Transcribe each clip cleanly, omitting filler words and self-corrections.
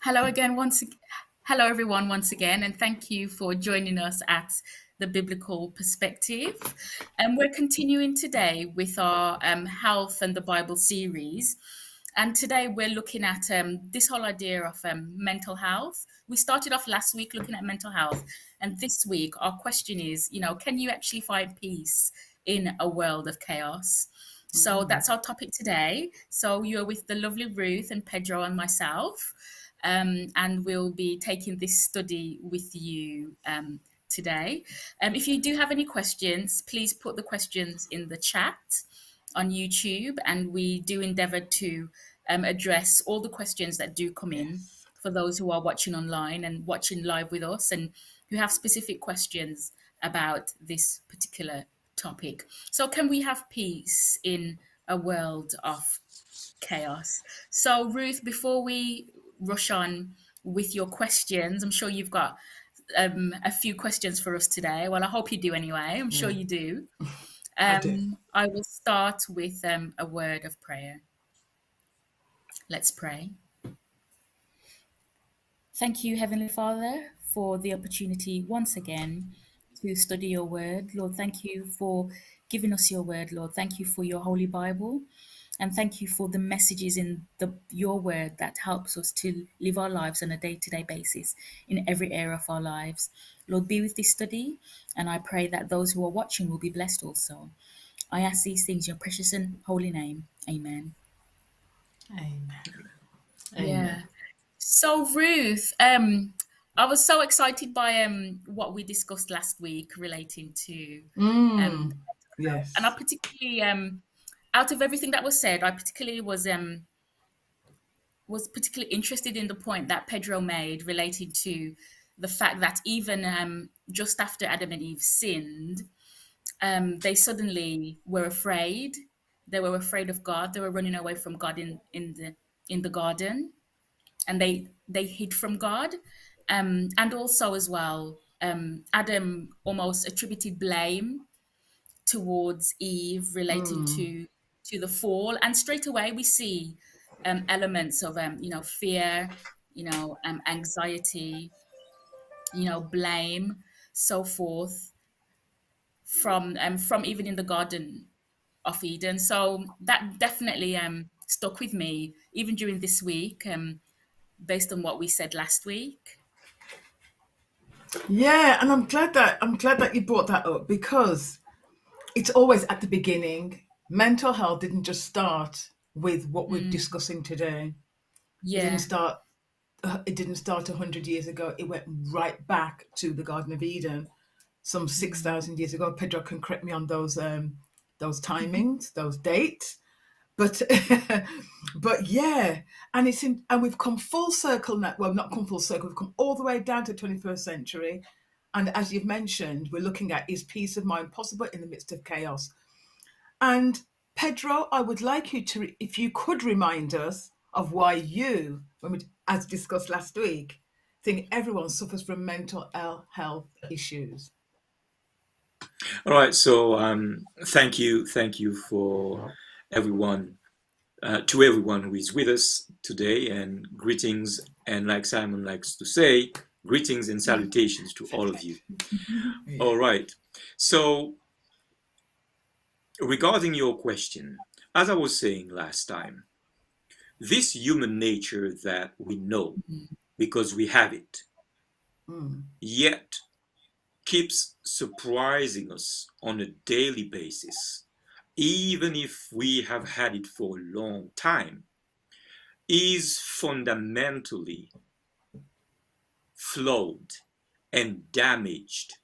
Hello again, hello everyone once again, and thank you for joining us at the Biblical Perspective. And we're continuing today with our Health and the Bible series. And today we're looking at this whole idea of mental health. We started off last week looking at mental health, and this week our question is, can you actually find peace in a world of chaos? So that's our topic today. So you're with the lovely Ruth and Pedro and myself. And we'll be taking this study with you today. If you do have any questions, please put the questions in the chat on YouTube, and we do endeavour to address all the questions that do come in Yes. for those who are watching online and watching live with us and who have specific questions about this particular topic. So, can we have peace in a world of chaos? So, Ruth, before we rush on with your questions, I'm sure you've got a few questions for us today. Well, I hope you do anyway. I'm sure Yeah, you do. I do. I will start with a word of prayer. Let's pray. Thank you, Heavenly Father, for the opportunity once again to study your word. Lord, thank you for giving us your word, Lord. Thank you for your Holy Bible. And thank you for the messages in your word that helps us to live our lives on a day-to-day basis in every area of our lives. Lord, be with this study, and I pray that those who are watching will be blessed also. I ask these things in your precious and holy name. Amen. Amen. Yeah. Amen. So Ruth, I was so excited by what we discussed last week relating to um Mm, and I yes. particularly out of everything that was said, I particularly was particularly interested in the point that Pedro made relating to the fact that even just after Adam and Eve sinned, they suddenly were afraid. They were afraid of God. They were running away from God in the garden, and they hid from God. And also as well, Adam almost attributed blame towards Eve relating Mm, to the fall, and straight away we see elements of fear, anxiety, blame, so forth from even in the Garden of Eden. So that definitely stuck with me even during this week, based on what we said last week. yeah, and I'm glad that you brought that up because it's always at the beginning. Mental health didn't just start with what we're Mm, discussing today. It didn't yeah. start. It didn't start 100 years ago. It went right back to the Garden of Eden, some 6,000 years ago. Pedro can correct me on those timings, those dates. But but yeah, and we've come full circle now. Well, not come full circle. We've come all the way down to 21st century, and as you've mentioned, we're looking at, is peace of mind possible in the midst of chaos? And Pedro, I would like you to, if you could remind us of why you, when we, as discussed last week, think everyone suffers from mental health issues. All right, so thank you for everyone, to everyone who is with us today, and greetings, and like Simon likes to say, greetings and salutations to all of you. Yeah. All right, so regarding your question, as I was saying last time, this human nature that we know because we have it, Mm, yet keeps surprising us on a daily basis, even if we have had it for a long time, is fundamentally flawed and damaged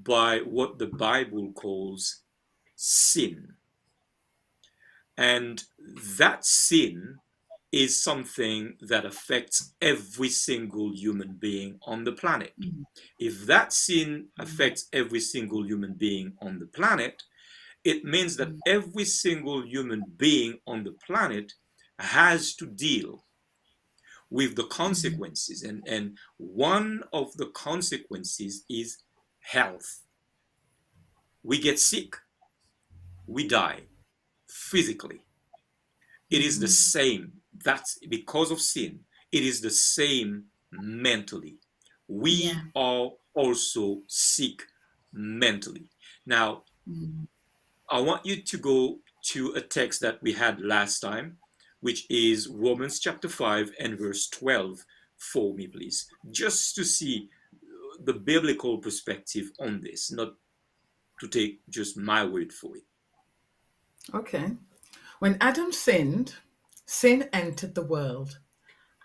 by what the Bible calls sin. And that sin is something that affects every single human being on the planet. Mm, If that sin mm, affects every single human being on the planet, it means that mm, every single human being on the planet has to deal with the mm, consequences. And one of the consequences is health. We get sick, we die physically. It is the mm, same. That's because of sin. it is the same mentally. Yeah. We are also sick mentally. Now, Mm. I want you to go to a text that we had last time, which is Romans chapter 5 and verse 12 for me, please, just to see the biblical perspective on this, not to take just my word for it. Okay. When Adam sinned, sin entered the world.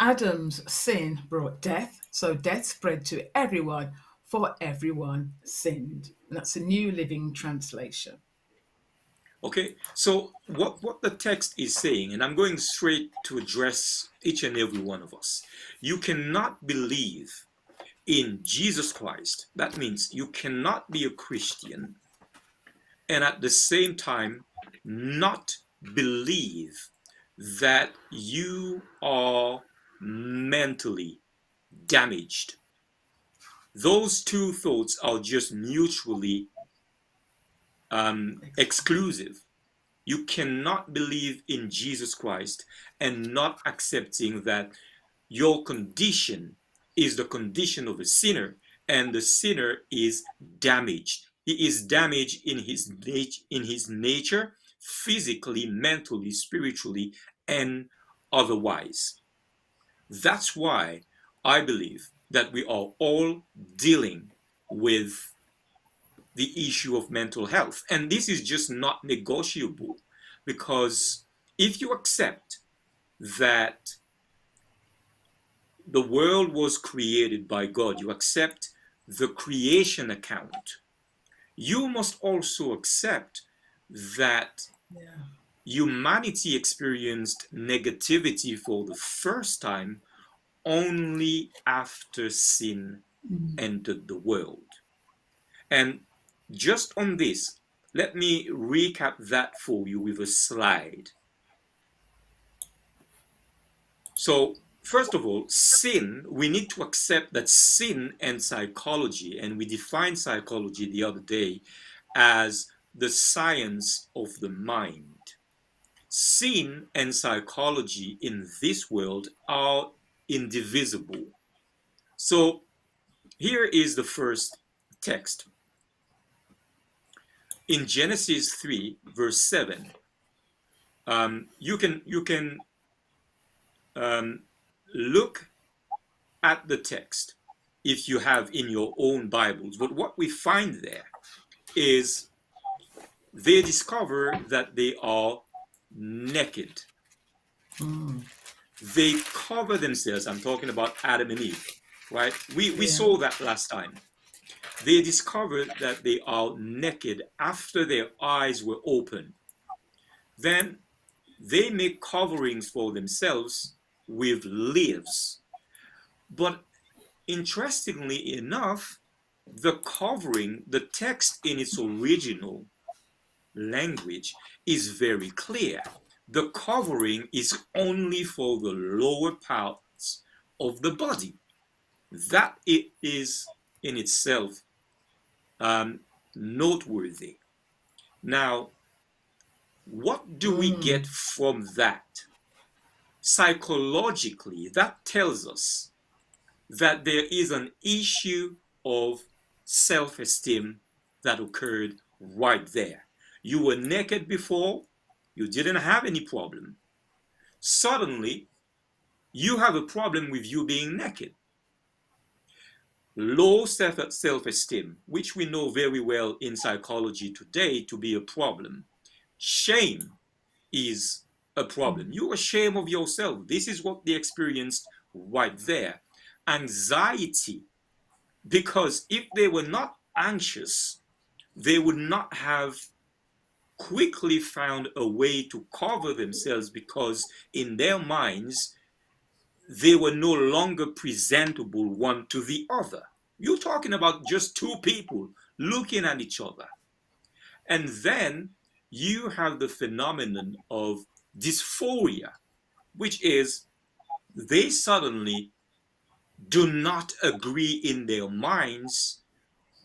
Adam's sin brought death, so death spread to everyone, for everyone sinned. And that's a New Living Translation. Okay, so what the text is saying, and I'm going straight to address each and every one of us. You cannot believe in Jesus Christ. That means you cannot be a Christian and at the same time not believe that you are mentally damaged. Those two thoughts are just mutually exclusive. You cannot believe in Jesus Christ and not accepting that your condition is the condition of a sinner, and the sinner is damaged. He is damaged in his nature, physically, mentally, spiritually, and otherwise. That's why I believe that we are all dealing with the issue of mental health. And this is just not negotiable because if you accept that the world was created by God, you accept the creation account, you must also accept that Yeah. humanity experienced negativity for the first time only after sin Mm. entered the world. And just on this, let me recap that for you with a slide. So, first of all, sin, we need to accept that sin and psychology, and we defined psychology the other day as the science of the mind. Sin and psychology in this world are indivisible. So, here is the first text. In Genesis 3, verse 7, you can um, look at the text if you have in your own Bibles. But what we find there is they discover that they are naked. Mm. They cover themselves. I'm talking about Adam and Eve, right? We Yeah. saw that last time. They discovered that they are naked after their eyes were open. Then they make coverings for themselves with leaves. But interestingly enough, the covering, the text in its original language is very clear. The covering is only for the lower parts of the body. That it is in itself um, noteworthy. Now, what do we get Mm. from that? Psychologically, that tells us that there is an issue of self-esteem that occurred right there. You were naked before, you didn't have any problem. Suddenly, you have a problem with you being naked. Low self-esteem, which we know very well in psychology today to be a problem. Shame is a problem. You're ashamed of yourself. This is what they experienced right there. Anxiety, because if they were not anxious, they would not have quickly found a way to cover themselves because in their minds, they were no longer presentable one to the other. You're talking about just two people looking at each other. And then you have the phenomenon of dysphoria, which is they suddenly do not agree in their minds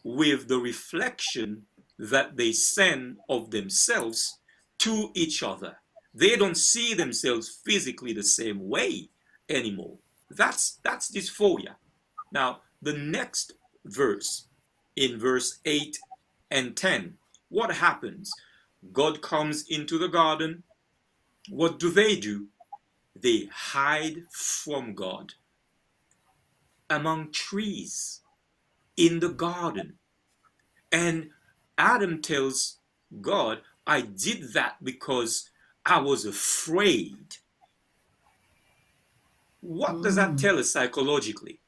with the reflection that they send of themselves to each other. They don't see themselves physically the same way anymore. That's dysphoria. Now, the next verse, in verse 8 and 10, what happens? God comes into the garden. What do? They hide from God among trees in the garden. And Adam tells God, I did that because I was afraid. What does that tell us psychologically?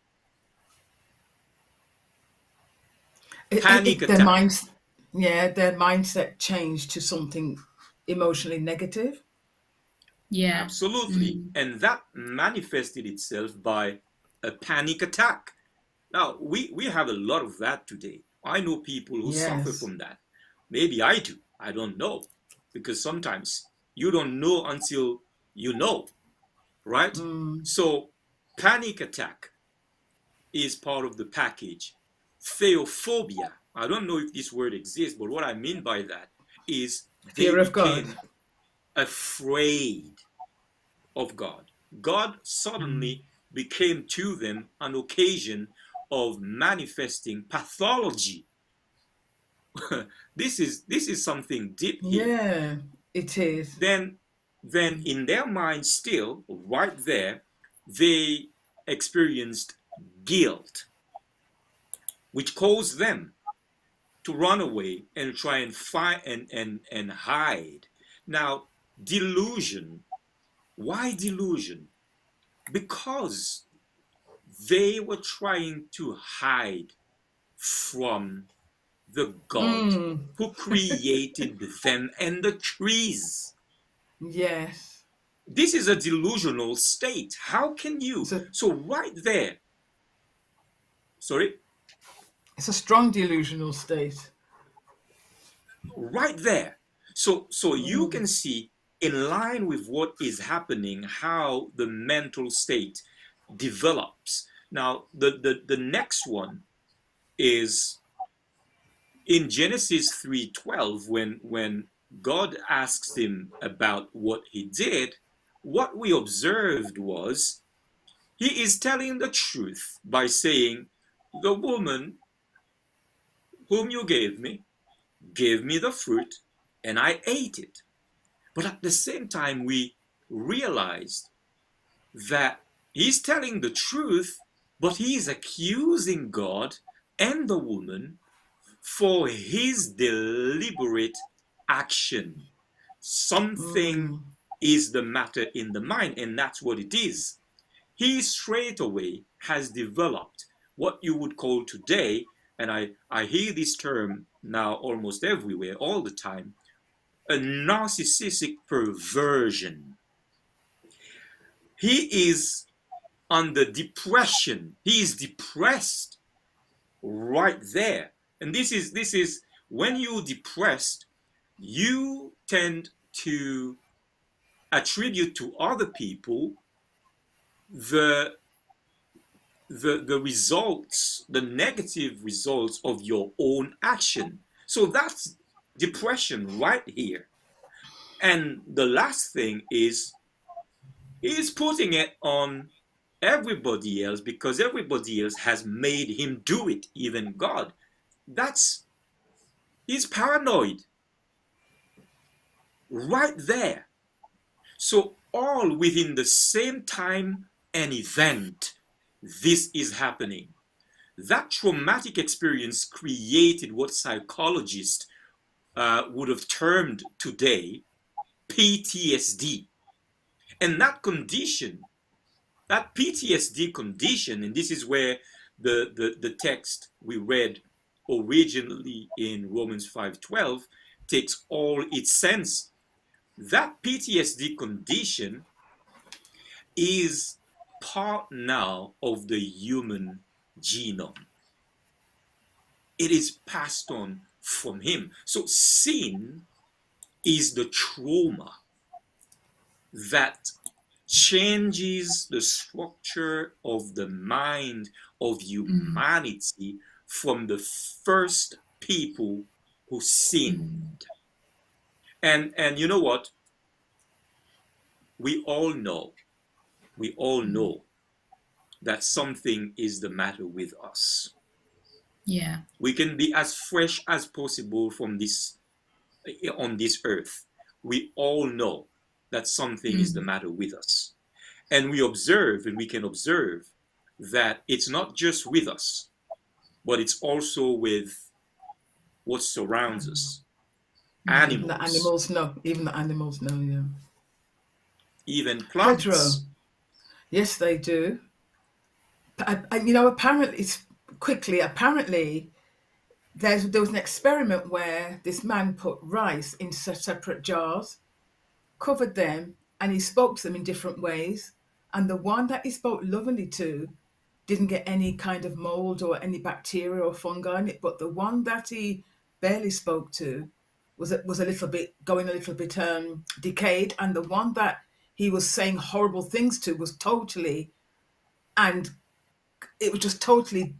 Panic Their attack. minds, yeah, their mindset changed to something emotionally negative. Yeah. Absolutely. Mm. And that manifested itself by a panic attack. Now, we have a lot of that today. I know people who suffer Yes. from that. Maybe I do. I don't know. Because sometimes you don't know until you know, right? So, panic attack is part of the package. Theophobia, I don't know if this word exists, but what I mean by that is they Fear of God. became afraid of God. God suddenly became to them an occasion of manifesting pathology. This is something deep here. Yeah, it is. Then then in their mind still right there they experienced guilt, which caused them to run away and try and find and hide. Now, delusion. Why delusion? Because they were trying to hide from the God who created them and the trees. Yes. This is a delusional state. How can you? So So, right there, sorry, it's a strong delusional state. right there. So you can see in line with what is happening, how the mental state develops. Now, the next one is in Genesis 3:12, when God asks him about what he did. What we observed was he is telling the truth by saying, the woman whom you gave me the fruit, and I ate it. But at the same time, we realized that he's telling the truth, but he is accusing God and the woman for his deliberate action. Something is the matter in the mind, and that's what it is. He straight away has developed what you would call today, and I hear this term now almost everywhere, all the time, a narcissistic perversion. He is under depression. He is depressed right there. And this is when you're depressed, you tend to attribute to other people the the results, the negative results of your own action. So that's depression right here. And the last thing is he's putting it on everybody else because everybody else has made him do it, even God. That's He's paranoid right there. So all within the same time and event, this is happening. That traumatic experience created what psychologists would have termed today PTSD. And that PTSD condition, and this is where the text we read originally in Romans 5:12 takes all its sense. That PTSD condition is part now of the human genome. It is passed on from him. So sin is the trauma that changes the structure of the mind of humanity from the first people who sinned. And you know what? We all know, we all know that something is the matter with us. Yeah. We can be as fresh as possible from this on this earth. We all know that something is the Mm. matter with us. And we observe, and we can observe that it's not just with us, but it's also with what surrounds us. Even the Animals, animals know. Even the animals know. Yeah. even Pedro. plants. Yes, they do. Apparently, apparently, there was an experiment where this man put rice in separate jars, covered them, and he spoke to them in different ways. And the one that he spoke lovingly to didn't get any kind of mold or any bacteria or fungi in it, but the one that he barely spoke to was a little bit going a little bit decayed, and the one that he was saying horrible things to was totally and it was just totally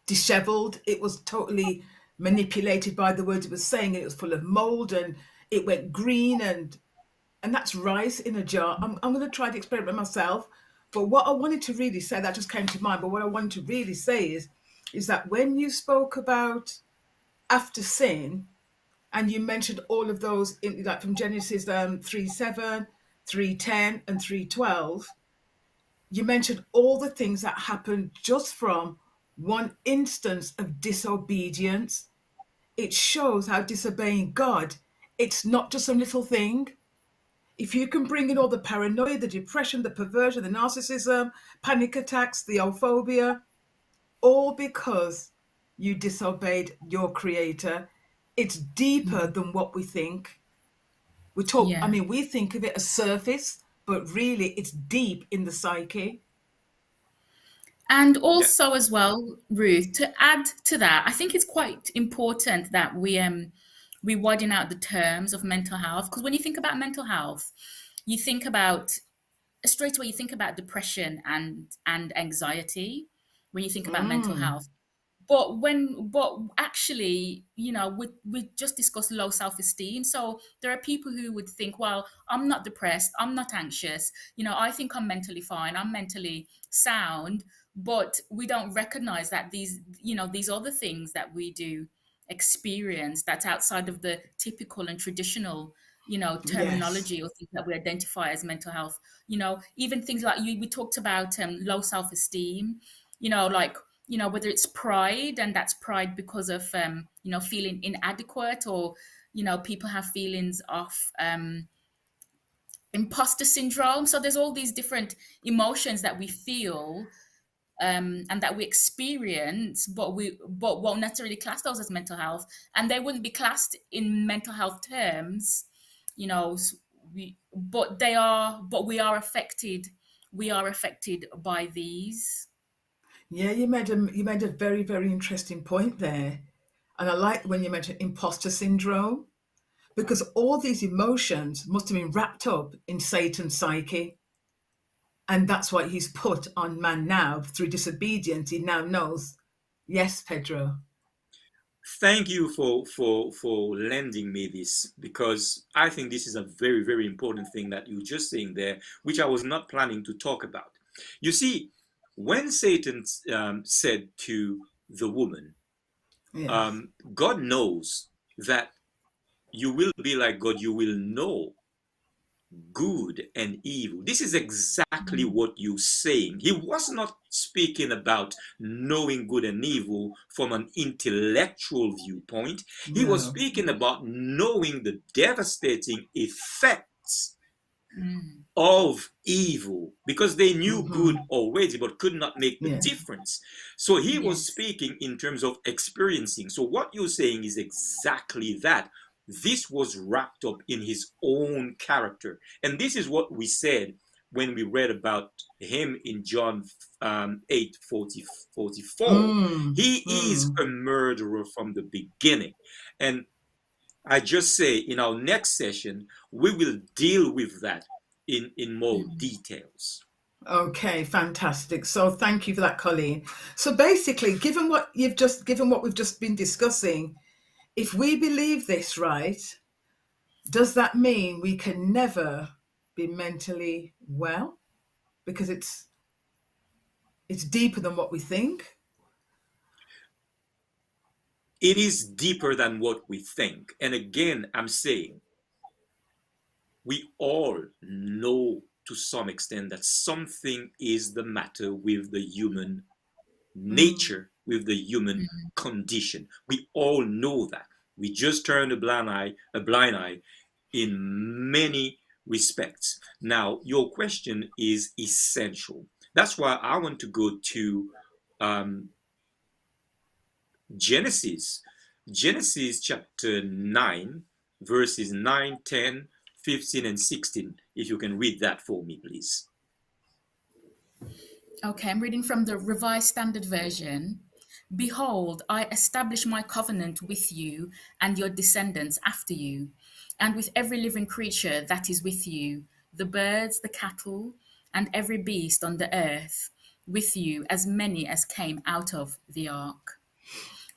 disheveled. It was totally manipulated by the words it was saying, and it was full of mold, and it went green, and that's rice in a jar. I'm going to try the experiment myself, but what I wanted to really say that just came to mind. But what I wanted to really say is that when you spoke about after sin, and you mentioned all of those in, like from Genesis 3:7, 3:10, and 3:12, you mentioned all the things that happened just from one instance of disobedience. It shows how disobeying God, it's not just some little thing. If you can bring in all the paranoia, the depression, the perversion, the narcissism, panic attacks, the phobia, all because you disobeyed your creator, it's deeper Mm. than what we think. Yeah. We think of it as surface, but really it's deep in the psyche. And Yeah. also as well, Ruth, to add to that, I think it's quite important that we widen out the terms of mental health, because when you think about mental health, you think about straight away you think about depression and anxiety when you think about mental Mm, health. But actually, we just discussed low self-esteem. So there are people who would think, well, I'm not depressed, I'm not anxious, I think I'm mentally fine, I'm mentally sound. But we don't recognize that these other things that we do experience that's outside of the typical and traditional yes. terminology or things that we identify as mental health. Even things like we talked about low self-esteem, like whether it's pride, and that's pride because of feeling inadequate, or people have feelings of imposter syndrome. So there's all these different emotions that we feel, and that we experience, but won't necessarily class those as mental health, and they wouldn't be classed in mental health terms, but they are, but we are affected by these. Yeah, you made a very, very interesting point there. And I like when you mentioned imposter syndrome, because all these emotions must have been wrapped up in Satan's psyche. And that's what he's put on man now through disobedience. He now knows. Yes, Pedro. Thank you for lending me this, because I think this is a very, very important thing that you just saying there, which I was not planning to talk about. You see, when Satan said to the woman, Yes. God knows that you will be like God, you will know good and evil. This is exactly what you're saying. He was not speaking about knowing good and evil from an intellectual viewpoint. He was No. speaking about knowing the devastating effects Mm. of evil, because they knew Mm-hmm. good already but could not make the Yes. difference. So he was Yes. speaking in terms of experiencing. So what you're saying is exactly that. This was wrapped up in his own character. And this is what we said when we read about him in John 8 44. Mm, He is mm. a murderer from the beginning. And I just say in our next session, we will deal with that in more Mm. details. Okay, fantastic. So thank you for that, Colleen. So basically, given what we've just been discussing, if we believe this, right, does that mean we can never be mentally well? Because it's It's deeper than what we think. It is deeper than what we think. And again, I'm saying we all know to some extent that something is the matter with the human nature, with the human condition. We all know that. We just turn a blind eye in many respects. Now, your question is essential. That's why I want to go to um, Genesis, Genesis chapter 9, verses 9, 10, 15, and 16. If you can read that for me, please. Okay, I'm reading from the Revised Standard Version. Behold, I establish my covenant with you and your descendants after you, and with every living creature that is with you, the birds, the cattle, and every beast on the earth, with you, as many as came out of the ark.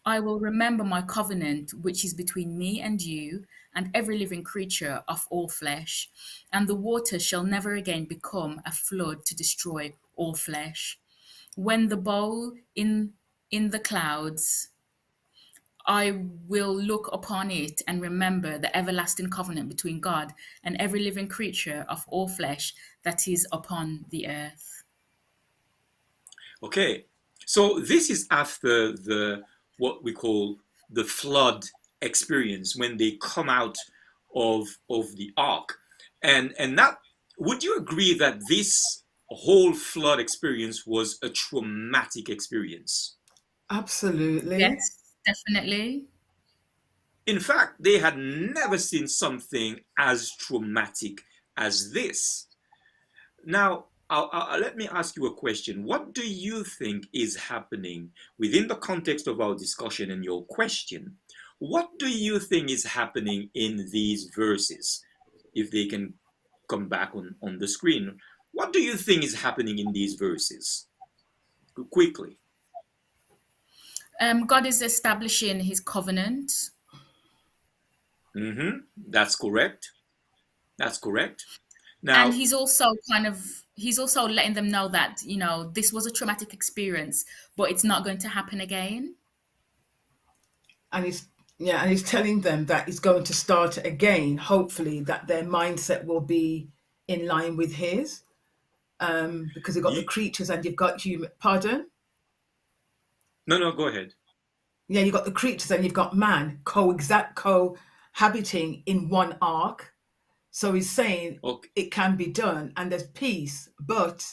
I will remember my covenant, which is between me and you, and every living creature of all flesh, and the water shall never again become a flood to destroy all flesh. When the bowl in the clouds, I will look upon it and remember the everlasting covenant between God and every living creature of all flesh that is upon the earth. Okay, so this is after the what we call the flood experience when they come out of the ark, and that would you agree that this whole flood experience was a traumatic experience? Absolutely. Yes, definitely. In fact, they had never seen something as traumatic as this. Now, let me ask you a question. What do you think is happening within the context of our discussion and your question? What do you think is happening in these verses? If they can come back on the screen, what do you think is happening in these verses? Quickly. God is establishing his covenant. That's correct. That's correct. And Now, he's also letting them know that, this was a traumatic experience, but it's not going to happen again. And he's telling them that he's going to start again, hopefully that their mindset will be in line with his. Because you've got the you, creatures and you've got human. Pardon? no, no, go ahead. Yeah, you've got the creatures and you've got man cohabiting in one ark. So he's saying Okay. it can be done and there's peace. But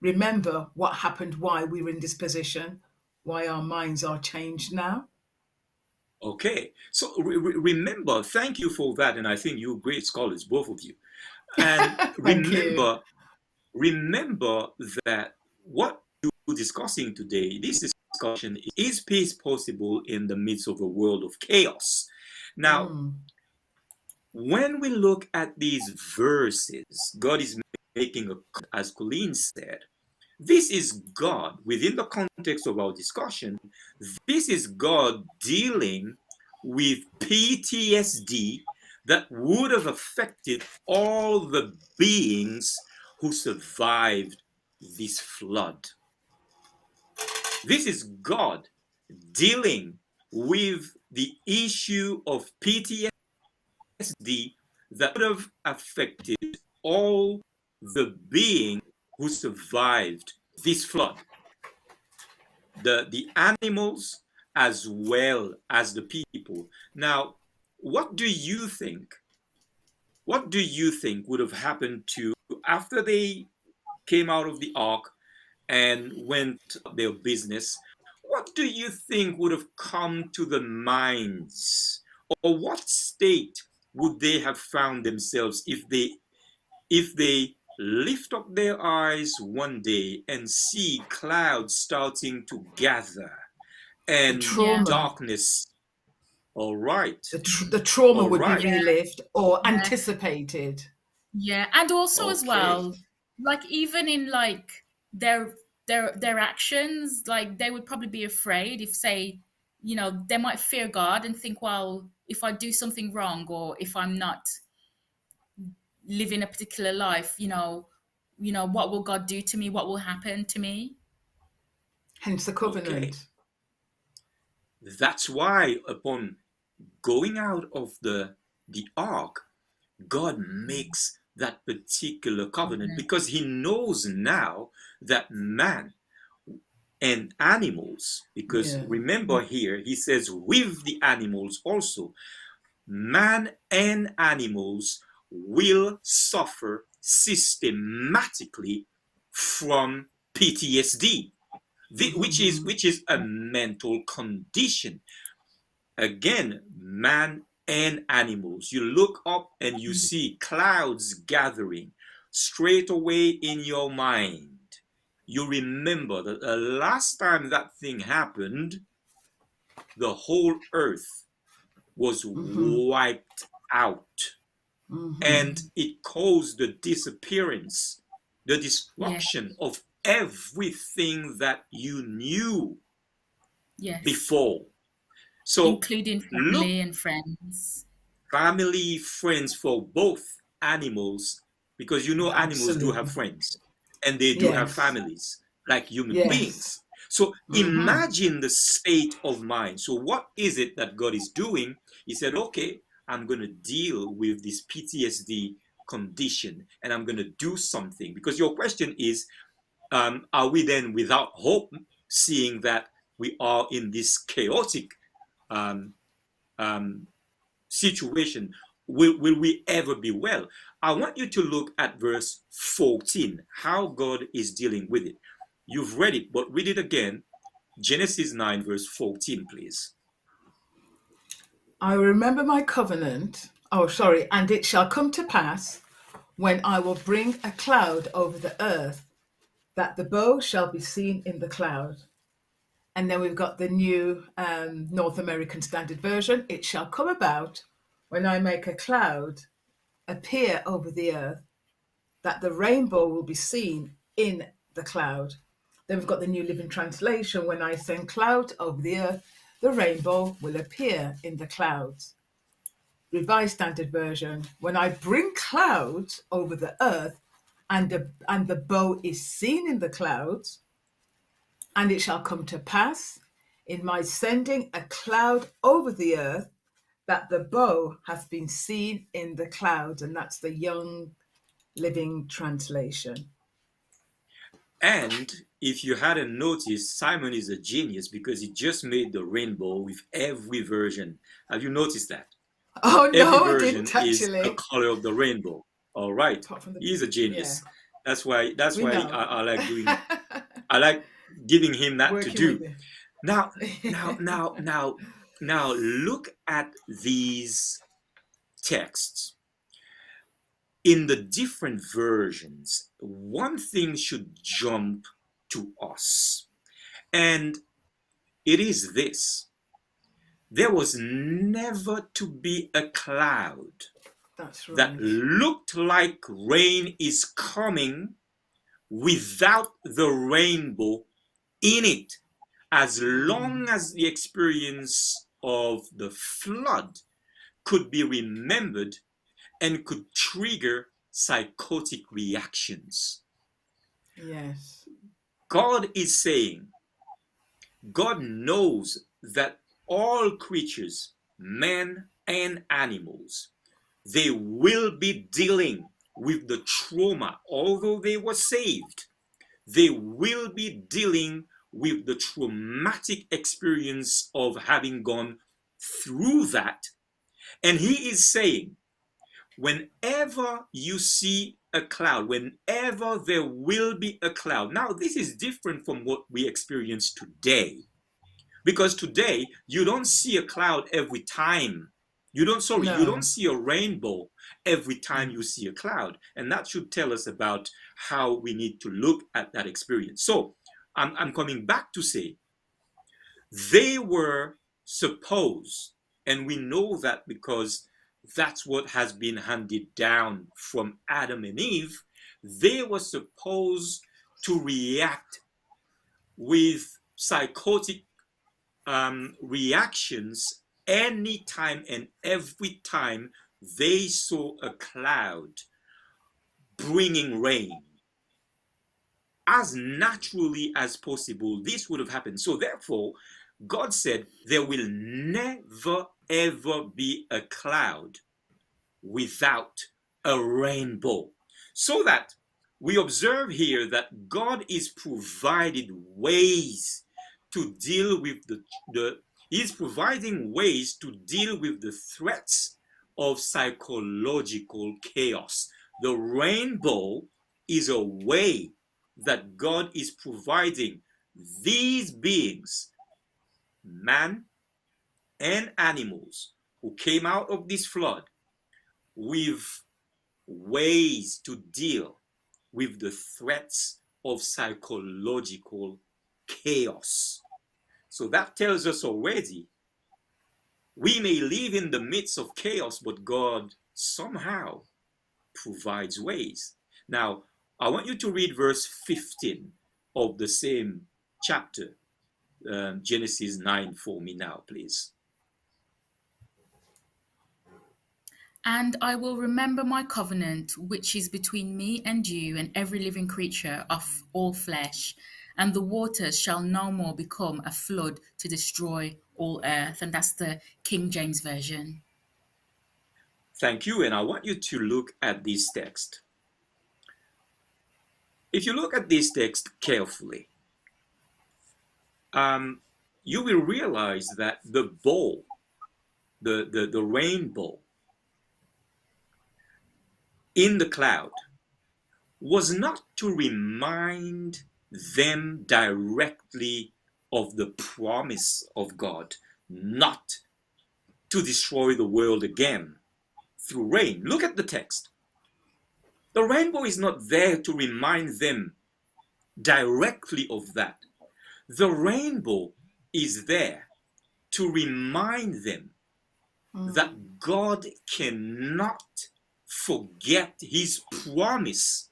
remember what happened, why we were in this position, why our minds are changed now. Okay, so remember, thank you for that, and I think you're great scholars, both of you. And Thank you. remember that what we're discussing today, this discussion is peace possible in the midst of a world of chaos. Now, when we look at these verses, God is making a, as Colleen said, this is God within the context of our discussion. This is God dealing with PTSD that would have affected all the beings who survived this flood. This is God dealing with the issue of PTSD that would have affected all the beings who survived this flood. The animals as well as the people. Now, what do you think? What do you think would have happened to after they came out of the ark and went their business? What do you think would have come to the minds, or what state would they have found themselves if they lift up their eyes one day and see clouds starting to gather The and Yeah, trauma, darkness? All right, the trauma all would be right, yeah, relived or yeah, anticipated. yeah. And also as okay, well, like even in like their their actions, like they would probably be afraid if, say, they might fear God and think, well, if I do something wrong or if I'm not living a particular life, what will God do to me? What will happen to me? Hence the Okay. covenant. That's why upon going out of the ark, God makes that particular covenant because he knows now that man and animals, because Yeah. remember here, he says with the animals also, man and animals will suffer systematically from PTSD, which is a mental condition. Again, man and animals. You look up and you see clouds gathering. Straight away in your mind, you remember that the last time that thing happened, the whole earth was wiped out. And it caused the disappearance, the Yes. destruction of everything that you knew Yes. before. So Including look, family and friends. family, friends for both animals, because you know animals do have Absolutely. friends and they do have Yes. families like human Yes. beings. So imagine the state of mind. So what is it that God is doing? He said, okay, I'm going to deal with this PTSD condition and I'm going to do something. Because your question is, are we then without hope, seeing that we are in this chaotic um, um, situation? Will we ever be well? I want you to look at verse 14, how God is dealing with it. You've read it, but read it again. Genesis 9, verse 14, please. I remember my covenant. Oh, sorry. And it shall come to pass when I will bring a cloud over the earth that the bow shall be seen in the cloud. And then we've got the new North American Standard Version. It shall come about when I make a cloud appear over the earth that the rainbow will be seen in the cloud. Then we've got the New Living Translation. When I send clouds over the earth, the rainbow will appear in the clouds. Revised Standard Version. When I bring clouds over the earth and the bow is seen in the clouds, and it shall come to pass in my sending a cloud over the earth that the bow hath been seen in the clouds. And that's the Young Living Translation. And if you hadn't noticed, Simon is a genius because he just made the rainbow with every version. Have you noticed that? Oh Every no, I version didn't is a actually. color of the rainbow. All right. Apart from the He's a yeah, genius. That's we why know. I like doing, I like giving him that to Working with do. you. Now, now, now, now, now look at these texts. In the different versions, one thing should jump to us, and it is this: there was never to be a cloud That's that right. looked like rain is coming without the rainbow in it, as long as the experience of the flood could be remembered and could trigger psychotic reactions. Yes. God is saying, God knows that all creatures, men and animals, they will be dealing with the trauma, although they were saved, they will be dealing with the traumatic experience of having gone through that. And he is saying, whenever you see a cloud, whenever there will be a cloud. Now, this is different from what we experience today, because today you don't see a cloud every time. You don't No. see a rainbow every time you see a cloud. And that should tell us about how we need to look at that experience. So I'm coming back to say they were supposed, and we know that because that's what has been handed down from Adam and Eve, they were supposed to react with psychotic reactions anytime and every time they saw a cloud bringing rain. as naturally as possible, this would have happened. So therefore, God said there will never ever be a cloud without a rainbow. So that we observe here that God is provided ways to deal with the He's providing ways to deal with the threats of psychological chaos. The rainbow is a way that God is providing these beings, man and animals, who came out of this flood, with ways to deal with the threats of psychological chaos. So that tells us already we may live in the midst of chaos, but God somehow provides ways. Now, I want you to read verse 15 of the same chapter, Genesis 9, for me now, please. And I will remember my covenant, which is between me and you and every living creature of all flesh. And the waters shall no more become a flood to destroy all earth. And that's the King James Version. Thank you. And I want you to look at this text. If you look at this text carefully, you will realize that the bow, the rainbow in the cloud was not to remind them directly of the promise of God not to destroy the world again through rain. Look at the text. The rainbow is not there to remind them directly of that. The rainbow is there to remind them that God cannot forget his promise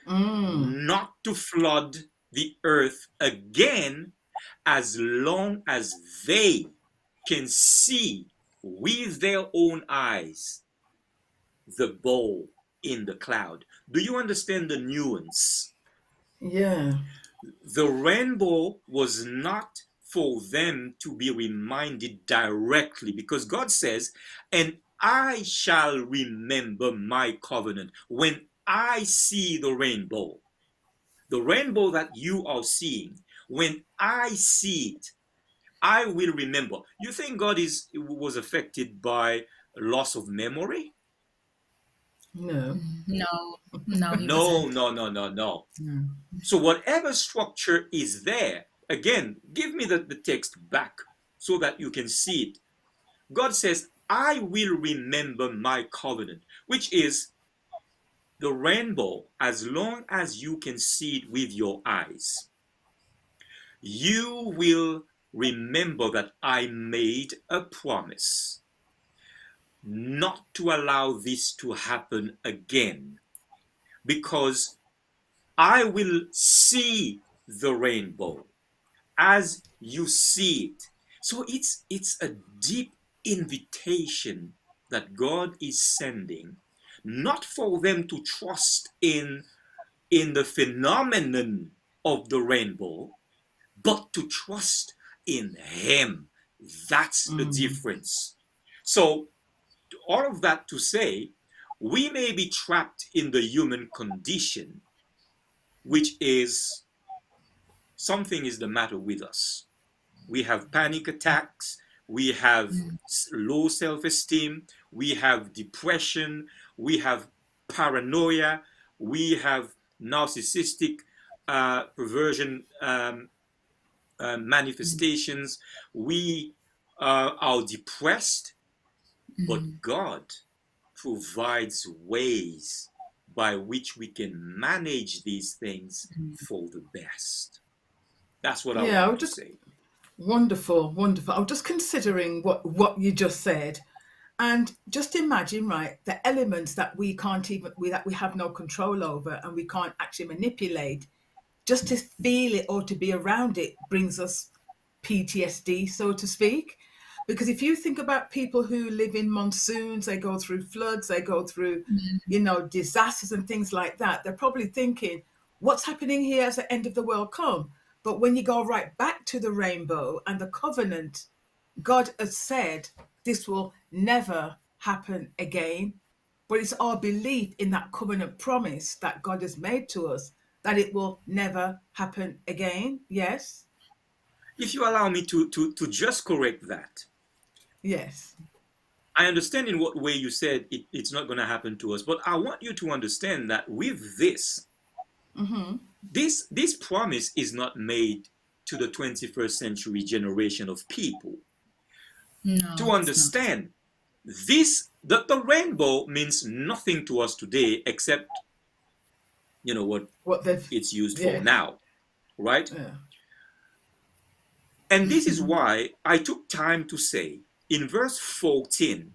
not to flood the earth again as long as they can see with their own eyes the bow in the cloud. Do you understand the nuance? Yeah. The rainbow was not for them to be reminded directly, because God says, and I shall remember my covenant. When I see the rainbow that you are seeing, when I see it, I will remember. You think God was affected by loss of memory? No. No, no, he No, wasn't. no, no, no, no. No. So whatever structure is there, again, give me the text back so that you can see it. God says, I will remember my covenant, which is the rainbow. As long as you can see it with your eyes, you will remember that I made a promise not to allow this to happen again, because I will see the rainbow as you see it. So it's a deep invitation that God is sending, not for them to trust in the phenomenon of the rainbow, but to trust in him. That's the difference. So all of that to say, we may be trapped in the human condition, which is something is the matter with us. We have panic attacks, we have low self-esteem, we have depression, we have paranoia, we have narcissistic perversion manifestations, we are depressed, but God provides ways by which we can manage these things for the best. That's what I Yeah, I wanted was to just say. wonderful, wonderful. I was just considering what you just said. And just imagine, right, the elements that we can't even that we have no control over and we can't actually manipulate. Just to feel it or to be around it brings us PTSD, so to speak. Because if you think about people who live in monsoons, they go through floods, they go through, disasters and things like that, they're probably thinking, what's happening here as the end of the world come? But when you go right back to the rainbow and the covenant, God has said this will never happen again. But it's our belief in that covenant promise that God has made to us that it will never happen again. Yes? If you allow me to just correct that, Yes. I understand in what way you said it's not going to happen to us, but I want you to understand that with this, this promise is not made to the 21st century generation of people. To No, it's not. understand this, the rainbow means nothing to us today except what What they've, it's used for yeah. now, right? Yeah. And this is why I took time to say in verse 14,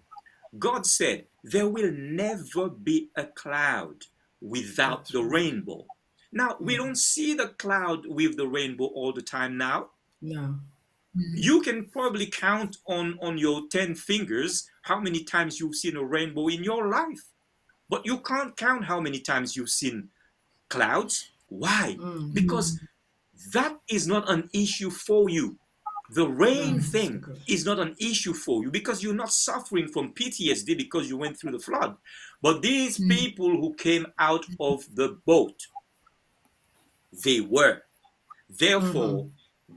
God said, there will never be a cloud without That's the right. rainbow. Now, we Yeah. don't see the cloud with the rainbow all the time now. No. You can probably count on your 10 fingers how many times you've seen a rainbow in your life. But you can't count how many times you've seen clouds. Why? Because that is not an issue for you. The rain No. That's thing good. is not an issue for you because you're not suffering from PTSD because you went through the flood. But these people who came out of the boat, they were. Therefore,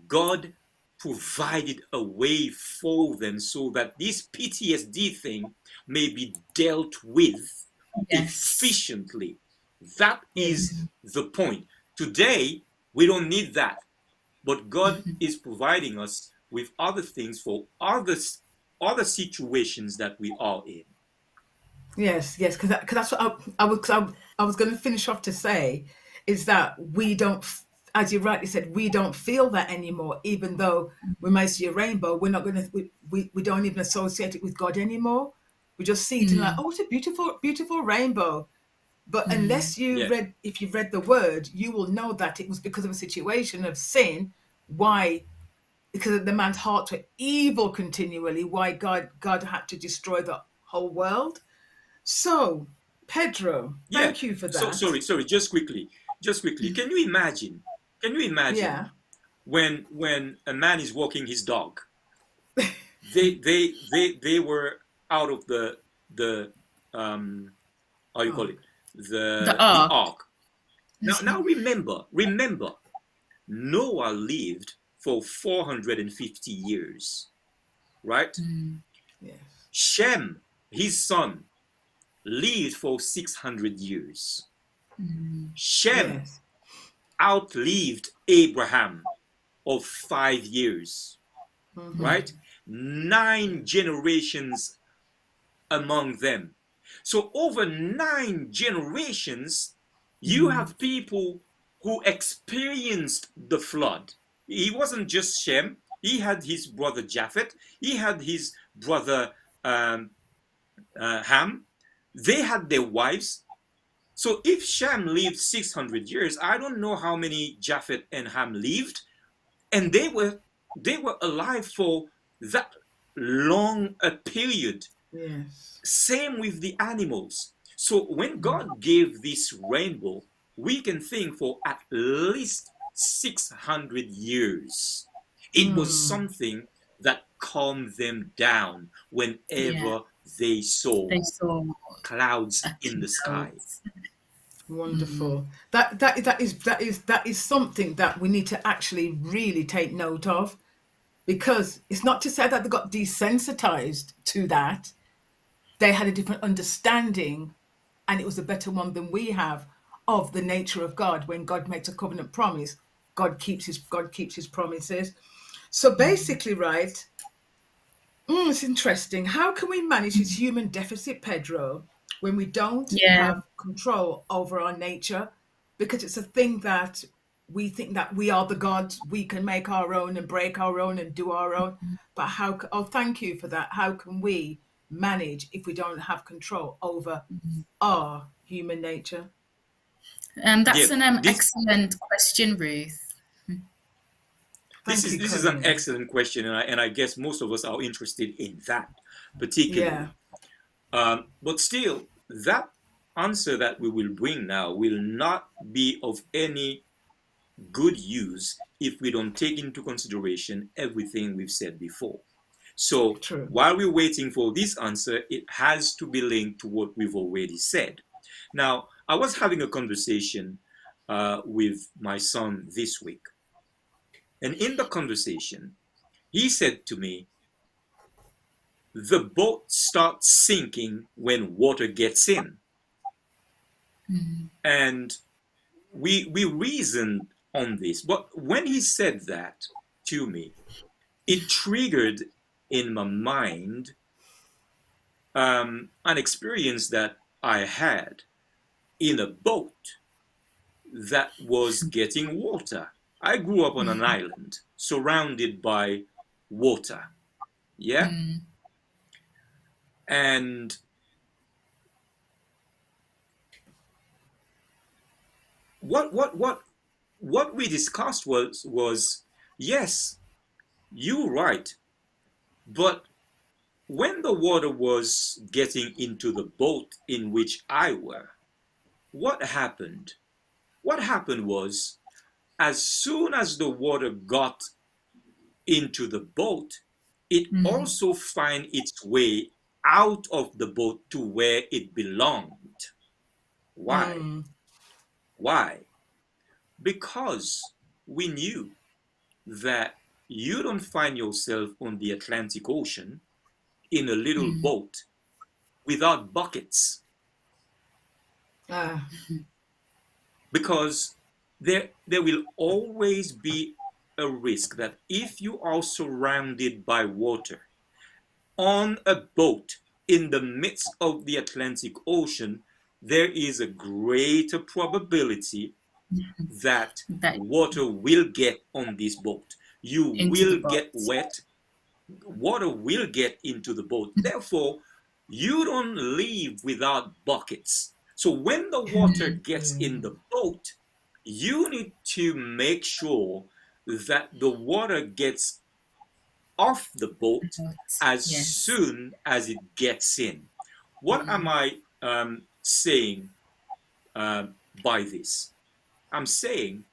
God provided a way for them so that this PTSD thing may be dealt with Yes. efficiently. That is Yes. the point. Today, we don't need that. But God is providing us with other things for other situations that we are in. Yes, yes, because that's what I was going to finish off to say is that we don't, as you rightly said, we don't feel that anymore. Even though we may see a rainbow, we're not going to, we don't even associate it with God anymore. We just see it and like, oh, it's a beautiful, beautiful rainbow. But unless Yeah, if you've read the word, you will know that it was because of a situation of sin. Why? Because the man's hearts were evil continually. Why God had to destroy the whole world. So, Pedro, yeah. thank you for So that. sorry. Just quickly. Can you imagine? Can you imagine Yeah. when a man is walking his dog? They were out of the how you call Oh, it, The the ark. ark. Now remember, Noah lived for 450 years, right? yes. Shem, his son, lived for 600 years. Shem Yes. outlived Abraham of 5 years, right? 9 generations among them. So, over 9 generations, you have people who experienced the flood. He wasn't just Shem, he had his brother Japheth, he had his brother Ham, they had their wives. So if Shem lived 600 years, I don't know how many Japheth and Ham lived, and they were alive for that long a period. Yes. Same with the animals. So when God gave this rainbow, we can think for at least 600 years. It was something that calmed them down Yeah. whenever they saw They saw clouds in the sky. clouds. Wonderful. That is something that we need to actually really take note of, because it's not to say that they got desensitized to that. They had a different understanding, and it was a better one than we have of the nature of God. When God makes a covenant promise, God keeps his promises. So basically, right, it's interesting. How can we manage this human deficit, Pedro, when we don't Yeah. have control over our nature? Because it's a thing that we think that we are the gods, we can make our own and break our own and do our own. But oh, thank you for that. How can we manage if we don't have control over our human nature? Yeah, That's an this excellent question, Ruth. this Thank is you, this is an Colleen. excellent question, and I guess most of us are interested in that particularly. Yeah. But still, that answer that we will bring now will not be of any good use if we don't take into consideration everything we've said before. So True. while we're waiting for this answer, it has to be linked to what we've already said. Now, I was having a conversation with my son this week, and in the conversation, he said to me, the boat starts sinking when water gets in. And we reasoned on this. But when he said that to me, it triggered in my mind an experience that I had in a boat that was getting water. I grew up on an island surrounded by water. Yeah. And what we discussed was yes, you're right, but when the water was getting into the boat in which I were, what happened? What happened was, as soon as the water got into the boat, it also find its way out of the boat to where it belonged. Why? Mm, Why? Because we knew that you don't find yourself on the Atlantic Ocean in a little boat without buckets, ah, because there will always be a risk that if you are surrounded by water on a boat in the midst of the Atlantic Ocean, there is a greater probability that That water will get on this boat. You into the will get boat. wet, water will get into the boat. Therefore, you don't leave without buckets. So when the water gets yeah. in the boat, you need to make sure that the water gets off the The boat boat. as Yes. soon as it gets in. What am I saying by this? I'm saying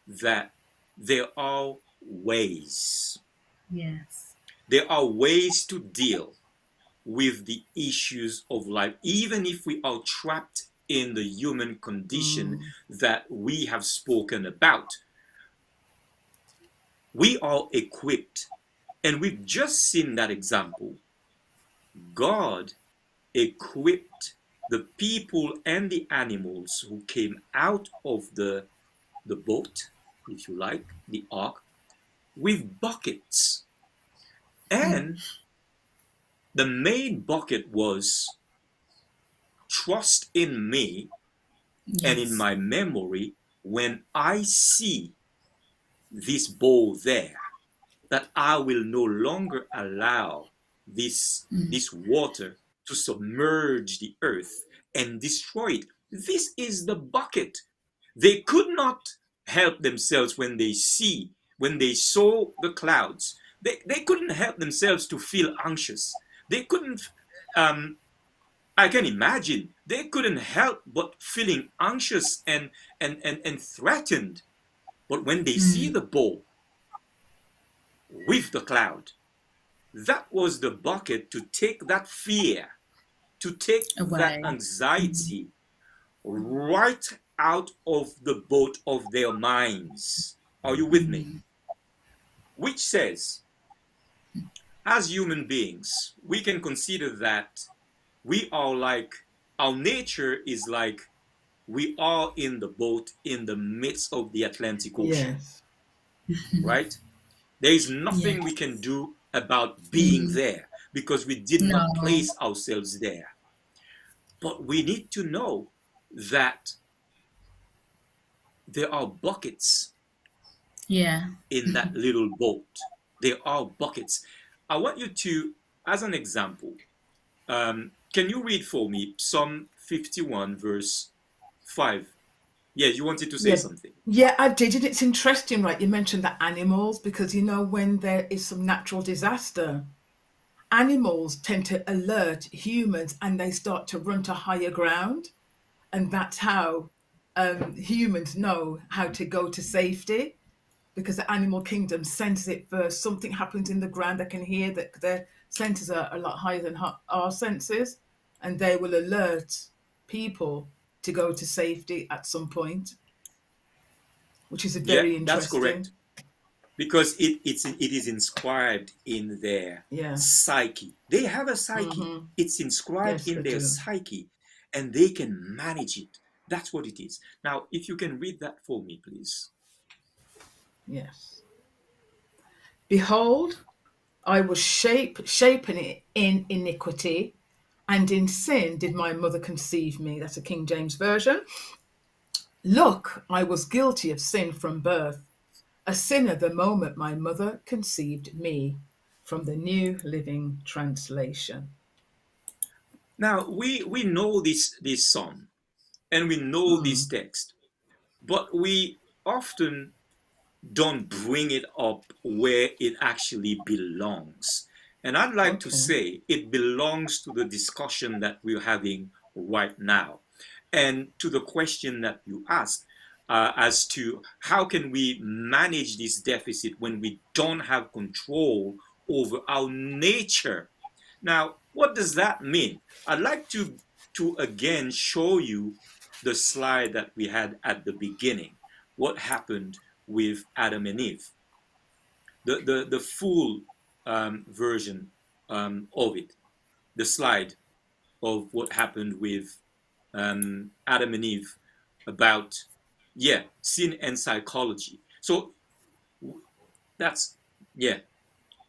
that there are ways. Yes. There are ways to deal with the issues of life, even if we are trapped in the human condition Mm, that we have spoken about. We are equipped, and we've just seen that example. God equipped the people and the animals who came out of the boat, if you like, the ark, with buckets. And the main bucket was trust in me and in Yes. my memory when I see this bowl there, that I will no longer allow this water to submerge the earth and destroy it. This is the bucket. They could not help themselves when they saw the clouds. They couldn't help themselves to feel anxious. They couldn't, um, I can imagine, they couldn't help but feeling anxious and threatened. But when they see the bowl with the cloud, that was the bucket to take that fear, to take that Away. anxiety right out of the boat of their minds. Are you with me? Which says, as human beings, we can consider that we are like, our nature is like we are in the boat in the midst of the Atlantic Ocean, yes. right? There is nothing we can Yes. do about being there because we did not No. place ourselves there. But we need to know that there are buckets Yeah. in that little boat. There are buckets. I want you to, as an example, can you read for me Psalm 51, verse 5? Yeah, you wanted to say Yeah. something. Yeah, I did. And it's interesting, right? You mentioned the animals because, when there is some natural disaster, animals tend to alert humans and they start to run to higher ground. And that's how humans know how to go to safety, because the animal kingdom senses it first. Something happens in the ground, they can hear that their senses are a lot higher than our senses, and they will alert people to go to safety at some point, which is Yeah, very that's interesting. correct. Because it is inscribed in their Yeah. psyche. They have a psyche. Mm-hmm. It's inscribed Yes, they in their do. psyche, and they can manage it. That's what it is. Now, if you can read that for me, please. Yes. Behold, I was shapen in iniquity, and in sin did my mother conceive me. That's a King James version. Look, I was guilty of sin from birth, a sinner the moment my mother conceived me. From the New Living Translation. Now we know this psalm and we know this Mm, text, but we often don't bring it up where it actually belongs. And I'd like to okay. say it belongs to the discussion that we're having right now and to the question that you asked as to how can we manage this deficit when we don't have control over our nature. Now, what does that mean? I'd like to again show you the slide that we had at the beginning. What happened with Adam and Eve? The full version of it, the slide of what happened with Adam and Eve about, yeah, sin and psychology. So that's, yeah.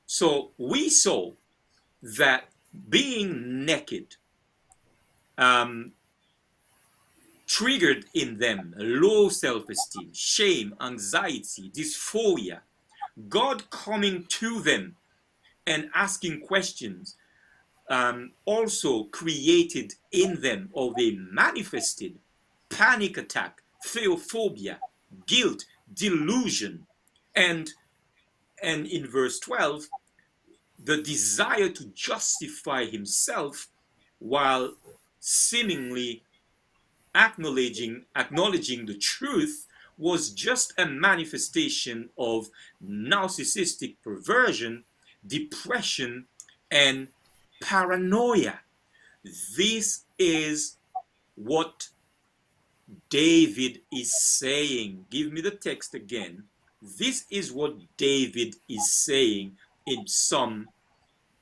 So we saw that being naked um, triggered in them low self-esteem, shame, anxiety, dysphoria. God coming to them and asking questions also created in them, or they manifested, panic attack, theophobia, guilt, delusion, and in verse 12, the desire to justify himself while seemingly acknowledging the truth was just a manifestation of narcissistic perversion, depression, and paranoia. This is what David is saying. Give me the text again. This is what David is saying in Psalm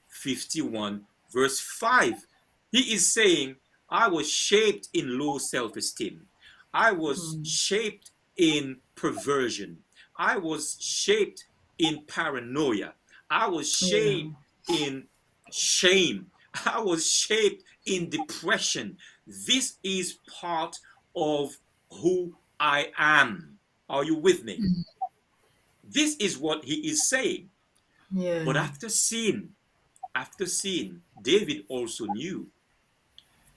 51, verse 5. He is saying, I was shaped in low self esteem. I was Mm, shaped in perversion. I was shaped in paranoia. I was yeah. shaped in shame. I was shaped in depression. This is part of who I am. Are you with me? Mm. This is what he is saying. But Yeah. after seeing, David also knew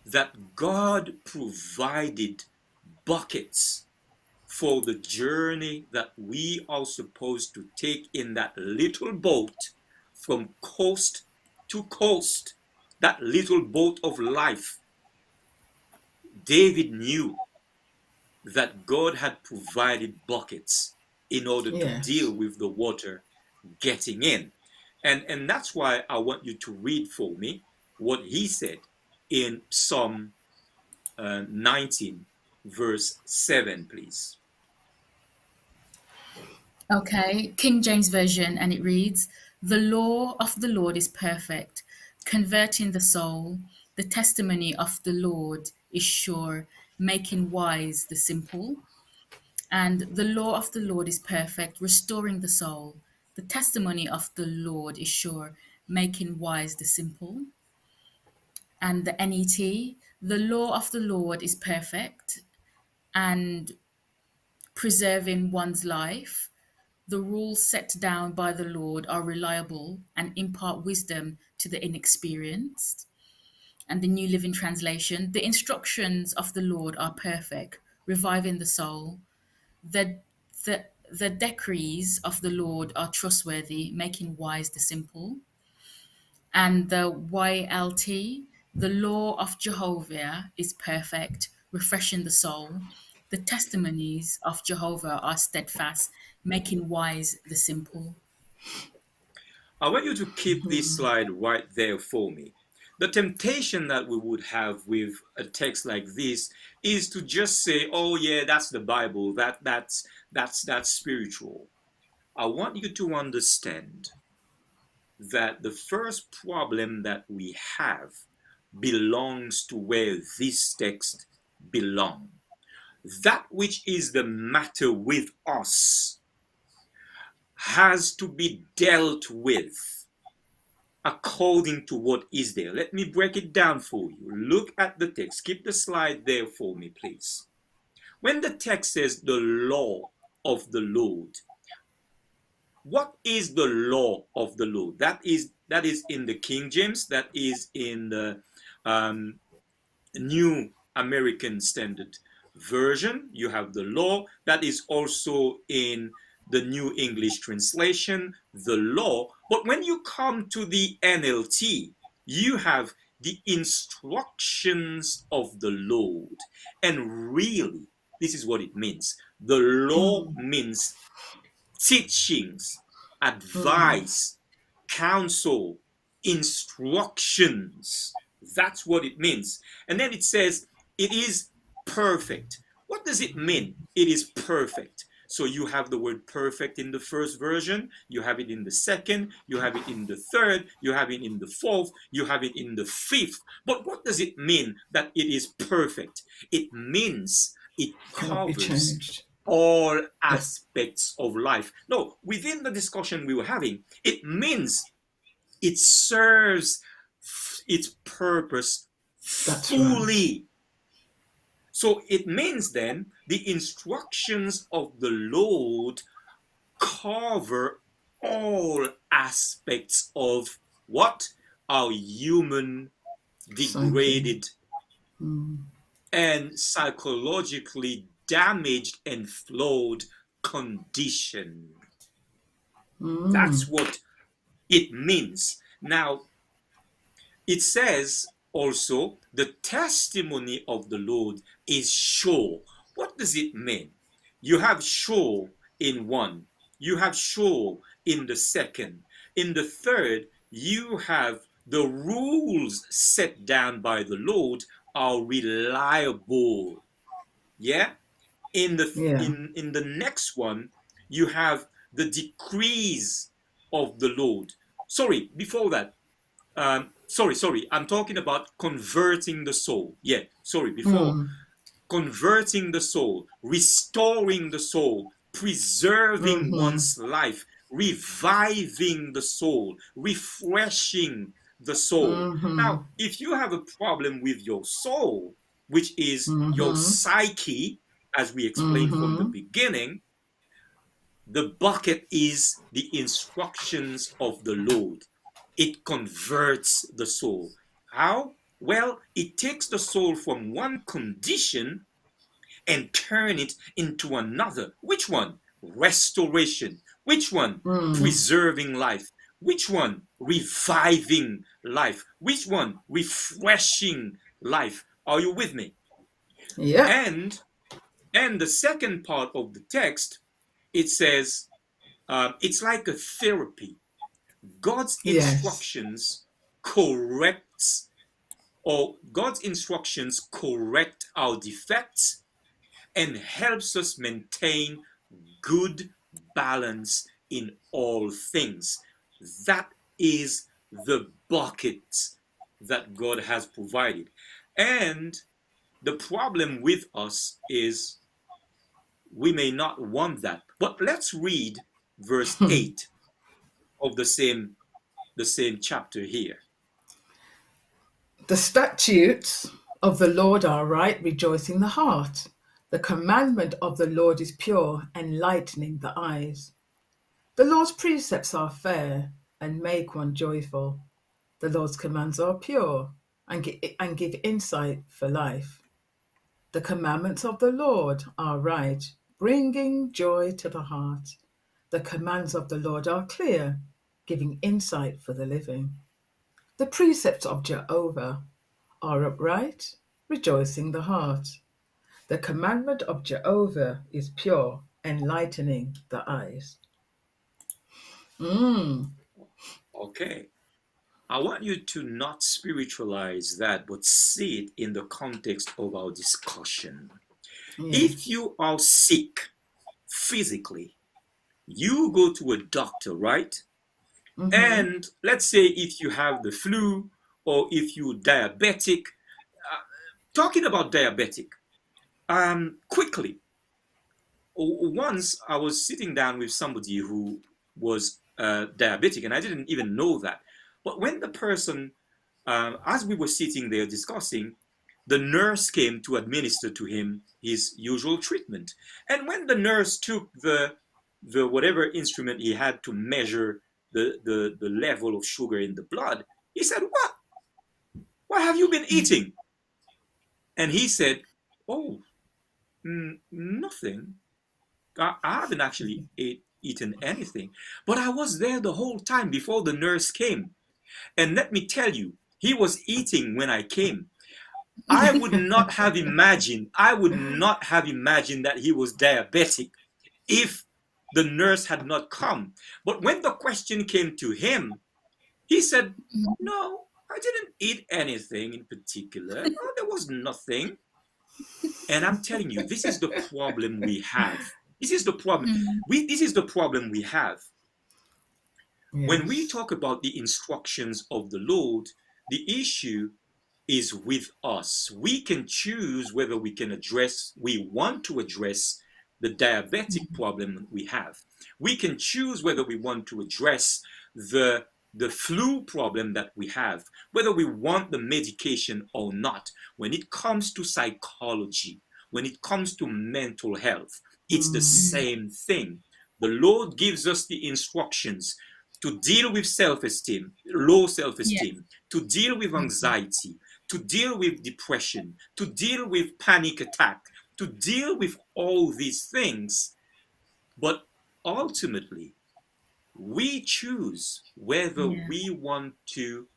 that God provided buckets for the journey that we are supposed to take in that little boat from coast to coast, that little boat of life. David knew that God had provided buckets in order to deal Yes. with the water getting in. And that's why I want you to read for me what he said in Psalm 19, verse 7, please. Okay, King James Version, and it reads, "The law of the Lord is perfect, converting the soul. The testimony of the Lord is sure, making wise the simple." And the law of the Lord is perfect, restoring the soul. The testimony of the Lord is sure, making wise the simple. And the NET, the law of the Lord is perfect and preserving one's life. The rules set down by the Lord are reliable and impart wisdom to the inexperienced. And the New Living Translation, the instructions of the Lord are perfect, reviving the soul. The, the decrees of the Lord are trustworthy, making wise the simple. And the YLT, the law of Jehovah is perfect, refreshing the soul. The testimonies of Jehovah are steadfast, making wise the simple. I want you to keep this slide right there for me. The temptation that we would have with a text like this is to just say, "Oh yeah, that's the Bible. That's spiritual." I want you to understand that the first problem that we have belongs to where this text belongs. That which is the matter with us has to be dealt with according to what is there. Let me break it down for you. Look at the text. Keep the slide there for me, please. When the text says the law of the Lord, what is the law of the Lord? That is in the King James. That is in the um, New American Standard Version. You have the law. That is also in the New English Translation, the law. But when you come to the NLT, you have the instructions of the Lord. And really, this is what it means. The law Mm, means teachings, mm, advice, counsel, instructions. That's what it means. And then it says it is perfect. What does it mean? It is perfect. So you have the word perfect in the first version, you have it in the second, you have it in the third, you have it in the fourth, you have it in the fifth. But what does it mean that it is perfect? It means it cannot be covers changed. all Yeah, aspects of life. No, within the discussion we were having, it means it serves its purpose that's right. fully. So it means then the instructions of the Lord cover all aspects of what? Our human, Psyche. degraded, Mm, and psychologically damaged and flawed condition. mm, That's what it means. Now, it says also the testimony of the Lord is sure. What does it mean? You have sure in one, you have sure in the second, in the third, you have the rules set down by the Lord are reliable. Yeah? yeah. In the next one, you have the decrees of the Lord. Sorry, before that, sorry, I'm talking about converting the soul. Yeah, sorry, before Mm, converting the soul, restoring the soul, preserving mm-hmm, one's life, reviving the soul, refreshing the soul. mm-hmm, Now, if you have a problem with your soul, which is your mm-hmm, psyche, as we explained from the mm-hmm. beginning, the bucket is the instructions of the Lord. It converts the soul. How? Well, it takes the soul from one condition and turn it into another. Which one? Restoration. Which one? Mm, Preserving life. Which one? Reviving life. Which one? Refreshing life. Are you with me? yep. And the second part of the text, it says it's like a therapy. God's Yes. instructions corrects God's instructions correct our defects and helps us maintain good balance in all things. That is the bucket that God has provided. And the problem with us is we may not want that. But let's read verse 8 of the same chapter here. The statutes of the Lord are right, rejoicing the heart. The commandment of the Lord is pure, enlightening the eyes. The Lord's precepts are fair and make one joyful. The Lord's commands are pure and give insight for life. The commandments of the Lord are right, bringing joy to the heart. The commands of the Lord are clear, giving insight for the living. The precepts of Jehovah are upright, rejoicing the heart. The commandment of Jehovah is pure, enlightening the eyes. Mm, Okay. I want you to not spiritualize that, but see it in the context of our discussion. If yes. you are sick physically, you go to a doctor, right? Mm-hmm. And let's say if you have the flu or if you're diabetic, talking about diabetic, quickly, once I was sitting down with somebody who was diabetic, and I didn't even know that. But when the person, as we were sitting there discussing, the nurse came to administer to him his usual treatment. And when the nurse took the whatever instrument he had to measure the level of sugar in the blood, he said, What have you been eating? And he said, Oh, nothing. I haven't actually eaten anything. But I was there the whole time before the nurse came. And let me tell you, he was eating when I came. I would not have imagined that he was diabetic if the nurse had not come. But when the question came to him, he said, No, I didn't eat anything in particular. No, there was nothing. And I'm telling you, this is the problem we have. This is the problem. This is the problem we have. When we Yes. talk about the instructions of the Lord, the issue is with us. We can choose whether we want to address the diabetic problem we have. We can choose whether we want to address the the flu problem that we have, whether we want the medication or not. When it comes to psychology, when it comes to mental health, it's the Mm, same thing. The Lord gives us the instructions to deal with self-esteem, low Yeah. self-esteem, to deal with anxiety, to deal with depression, to deal with panic attack, to deal with all these things. But ultimately, we choose whether Yeah. we want to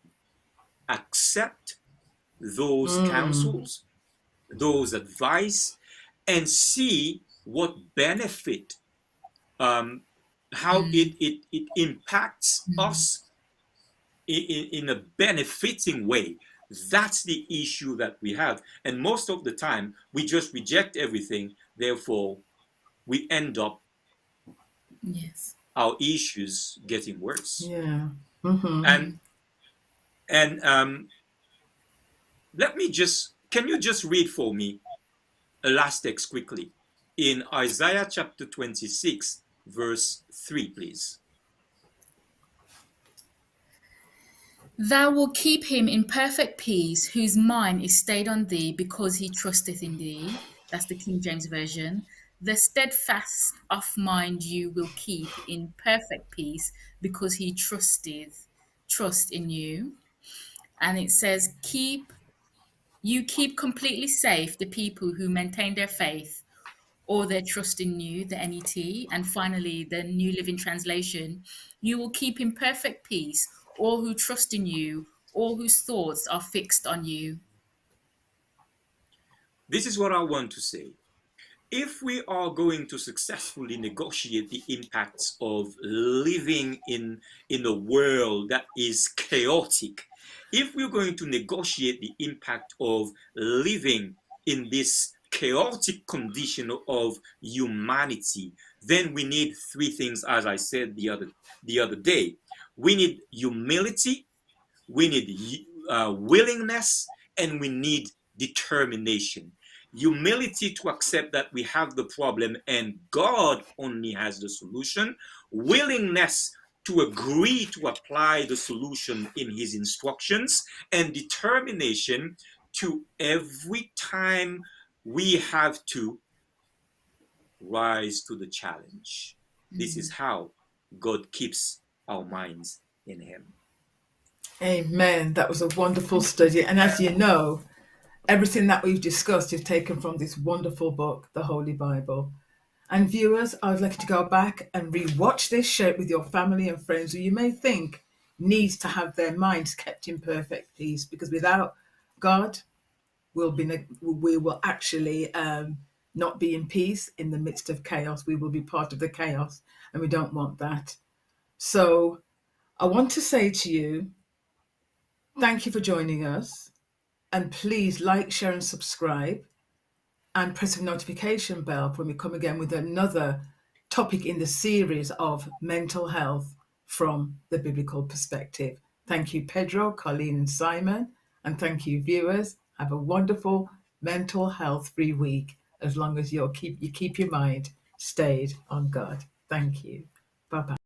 accept those mm, counsels, those advice, and see what benefit, um, how it impacts us in a benefiting way. That's the issue that we have. And most of the time, we just reject everything. Therefore, we end up Yes. our issues getting worse. yeah. Mm-hmm. And let me just, can you just read for me a last text quickly in Isaiah chapter 26, verse 3, please? Thou wilt keep him in perfect peace, whose mind is stayed on thee, because he trusteth in thee. That's the King James Version. The steadfast of mind you will keep in perfect peace, because he trust in you. And it says, keep completely safe the people who maintain their faith or their trust in you, the NET. And finally, the New Living Translation, you will keep in perfect peace all who trust in you, all whose thoughts are fixed on you. This is what I want to say. If we are going to successfully negotiate the impacts of living in a world that is chaotic, if we're going to negotiate the impact of living in this chaotic condition of humanity, then we need three things, as I said the other day. We need humility, we need willingness, and we need determination. Humility to accept that we have the problem and God only has the solution. Willingness to agree to apply the solution in his instructions. And determination to every time we have to rise to the challenge. This is how God keeps our minds in him. Amen. That was a wonderful study. And as you know, everything that we've discussed is taken from this wonderful book, the Holy Bible. And viewers, I would like you to go back and re-watch this, share it with your family and friends who you may think needs to have their minds kept in perfect peace, because without God, we will actually not be in peace in the midst of chaos. We will be part of the chaos, and we don't want that. So I want to say to you, thank you for joining us, and please like, share, and subscribe, and press the notification bell when we come again with another topic in the series of mental health from the biblical perspective. Thank you, Pedro, Colleen, and Simon, and thank you, viewers. Have a wonderful mental health free week, as long as you keep your mind stayed on God. Thank you. Bye bye.